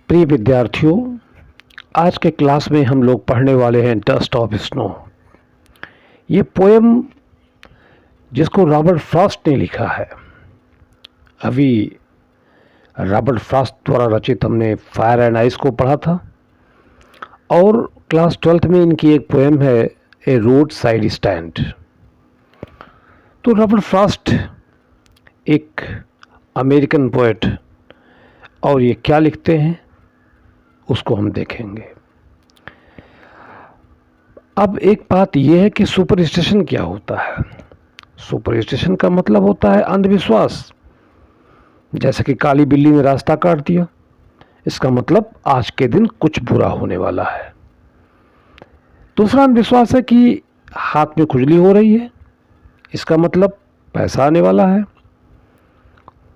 प्रिय विद्यार्थियों, आज के क्लास में हम लोग पढ़ने वाले हैं डस्ट ऑफ स्नो। ये पोएम जिसको रॉबर्ट फ्रॉस्ट ने लिखा है। अभी रॉबर्ट फ्रॉस्ट द्वारा रचित हमने फायर एंड आइस को पढ़ा था और क्लास 12th में इनकी एक पोएम है ए रोड साइड स्टैंड। तो रॉबर्ट फ्रॉस्ट एक अमेरिकन पोएट और ये क्या लिखते हैं उसको हम देखेंगे। अब एक बात यह है कि सुपरस्टिशन क्या होता है। सुपरस्टिशन का मतलब होता है अंधविश्वास। जैसे कि काली बिल्ली ने रास्ता काट दिया, इसका मतलब आज के दिन कुछ बुरा होने वाला है। दूसरा अंधविश्वास है कि हाथ में खुजली हो रही है, इसका मतलब पैसा आने वाला है।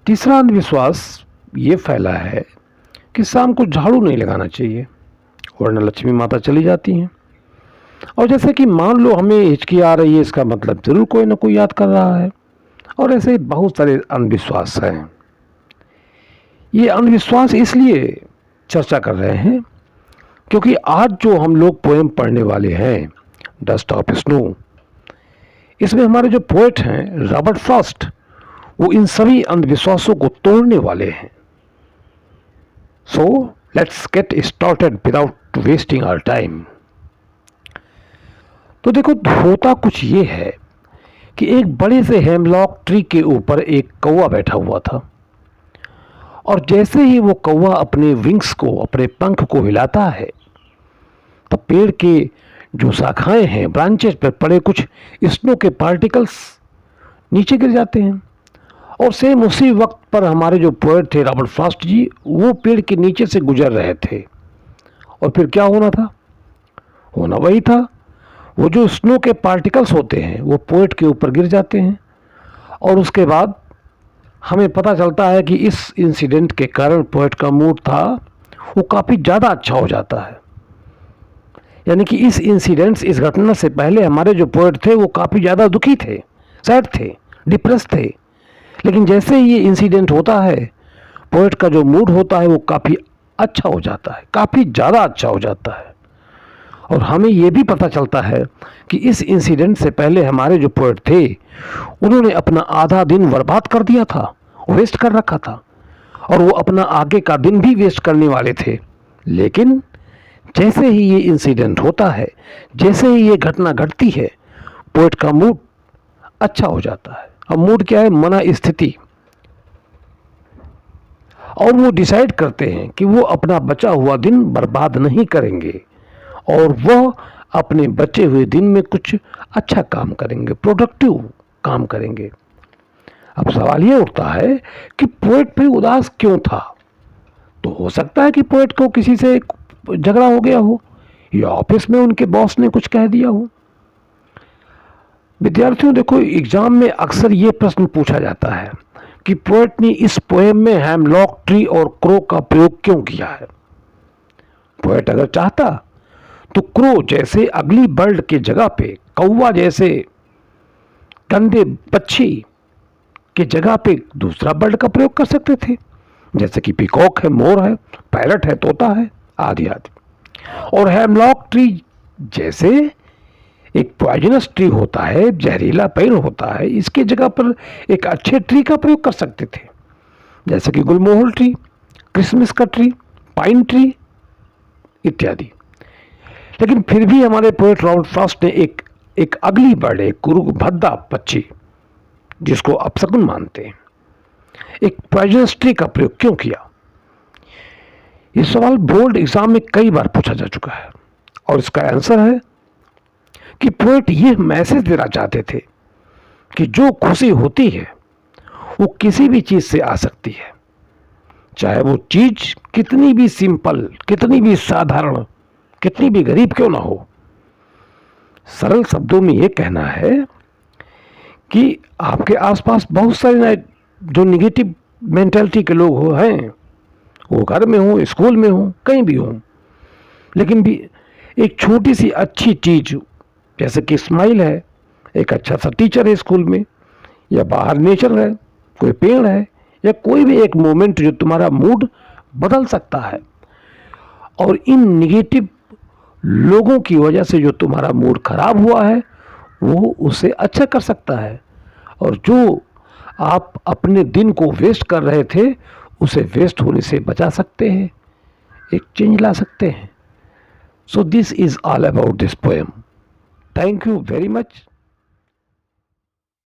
तीसरा अंधविश्वास ये फैला है कि शाम को झाड़ू नहीं लगाना चाहिए वरना लक्ष्मी माता चली जाती हैं। और जैसे कि मान लो हमें हिचकी आ रही है, इसका मतलब ज़रूर कोई ना कोई याद कर रहा है। और ऐसे बहुत सारे अंधविश्वास हैं। ये अंधविश्वास इसलिए चर्चा कर रहे हैं क्योंकि आज जो हम लोग पोएम पढ़ने वाले हैं डस्ट ऑफ स्नो, इसमें हमारे जो पोएट हैं रॉबर्ट फ्रॉस्ट, वो इन सभी अंधविश्वासों को तोड़ने वाले हैं। So let's get started without wasting our time। तो देखो, होता कुछ ये है कि एक बड़े से हेमलॉक ट्री के ऊपर एक कौवा बैठा हुआ था और जैसे ही वो कौवा अपने विंग्स को, अपने पंख को हिलाता है तो पेड़ के जो शाखाएं हैं, ब्रांचेस पर पड़े कुछ स्नो के पार्टिकल्स नीचे गिर जाते हैं। और सेम उसी वक्त पर हमारे जो पोएट थे रॉबर्ट फ्रॉस्ट जी, वो पेड़ के नीचे से गुजर रहे थे। और फिर क्या होना था? होना वही था, वो जो स्नो के पार्टिकल्स होते हैं वो पोएट के ऊपर गिर जाते हैं। और उसके बाद हमें पता चलता है कि इस इंसिडेंट के कारण पोएट का मूड था वो काफ़ी ज़्यादा अच्छा हो जाता है। यानी कि इस इंसिडेंट, इस घटना से पहले हमारे जो पोएट थे वो काफ़ी ज़्यादा दुखी थे, सैड थे, डिप्रेस थे। लेकिन जैसे ही ये इंसिडेंट होता है, पोएट का जो मूड होता है वो काफ़ी अच्छा हो जाता है, काफ़ी ज़्यादा अच्छा हो जाता है। और हमें ये भी पता चलता है कि इस इंसिडेंट से पहले हमारे जो पोएट थे उन्होंने अपना आधा दिन बर्बाद कर दिया था, वेस्ट कर रखा था, और वो अपना आगे का दिन भी वेस्ट करने वाले थे। लेकिन जैसे ही ये इंसिडेंट होता है, जैसे ही ये घटना घटती है, पोएट का मूड अच्छा हो जाता है। अब मूड क्या है? मना स्थिति। और वो डिसाइड करते हैं कि वो अपना बचा हुआ दिन बर्बाद नहीं करेंगे और वो अपने बचे हुए दिन में कुछ अच्छा काम करेंगे, प्रोडक्टिव काम करेंगे। अब सवाल ये उठता है कि पोएट भी उदास क्यों था? तो हो सकता है कि पोएट को किसी से झगड़ा हो गया हो या ऑफिस में उनके बॉस ने कुछ कह दिया हो। विद्यार्थियों देखो, एग्जाम में अक्सर ये प्रश्न पूछा जाता है कि पोएट ने इस पोएम में हेमलॉक ट्री और क्रो का प्रयोग क्यों किया है। पोएट अगर चाहता तो क्रो जैसे अगली बर्ड के जगह पे, कौवा जैसे गंदे पक्षी के जगह पे दूसरा बर्ड का प्रयोग कर सकते थे, जैसे कि पीकॉक है, मोर है, पैरट है, तोता है, आदि आदि। और हेमलॉक ट्री जैसे एक पॉइजनस ट्री होता है, जहरीला पेड़ होता है, इसके जगह पर एक अच्छे ट्री का प्रयोग कर सकते थे, जैसे कि गुलमोहर ट्री, क्रिसमस का ट्री, पाइन ट्री इत्यादि। लेकिन फिर भी हमारे पोएट रॉबर्ट फ्रॉस्ट ने एक अगली बर्ड, एक कुरुभद्दा पक्षी जिसको अपशकुन मानते हैं, एक पॉइजनस ट्री का प्रयोग क्यों किया? ये सवाल बोर्ड एग्जाम में कई बार पूछा जा चुका है और इसका आंसर है कि पोएट ये मैसेज देना चाहते थे कि जो खुशी होती है वो किसी भी चीज से आ सकती है, चाहे वो चीज कितनी भी सिंपल, कितनी भी साधारण, कितनी भी गरीब क्यों ना हो। सरल शब्दों में ये कहना है कि आपके आसपास बहुत सारे जो निगेटिव मेंटालिटी के लोग हैं, वो घर में हो, स्कूल में हो, कहीं भी हो, लेकिन भी एक छोटी सी अच्छी चीज जैसे कि स्माइल है, एक अच्छा सा टीचर है स्कूल में, या बाहर नेचर है, कोई पेड़ है, या कोई भी एक मोमेंट जो तुम्हारा मूड बदल सकता है, और इन निगेटिव लोगों की वजह से जो तुम्हारा मूड खराब हुआ है वो उसे अच्छा कर सकता है, और जो आप अपने दिन को वेस्ट कर रहे थे उसे वेस्ट होने से बचा सकते हैं, एक चेंज ला सकते हैं. So this is all about this poem. Thank you very much.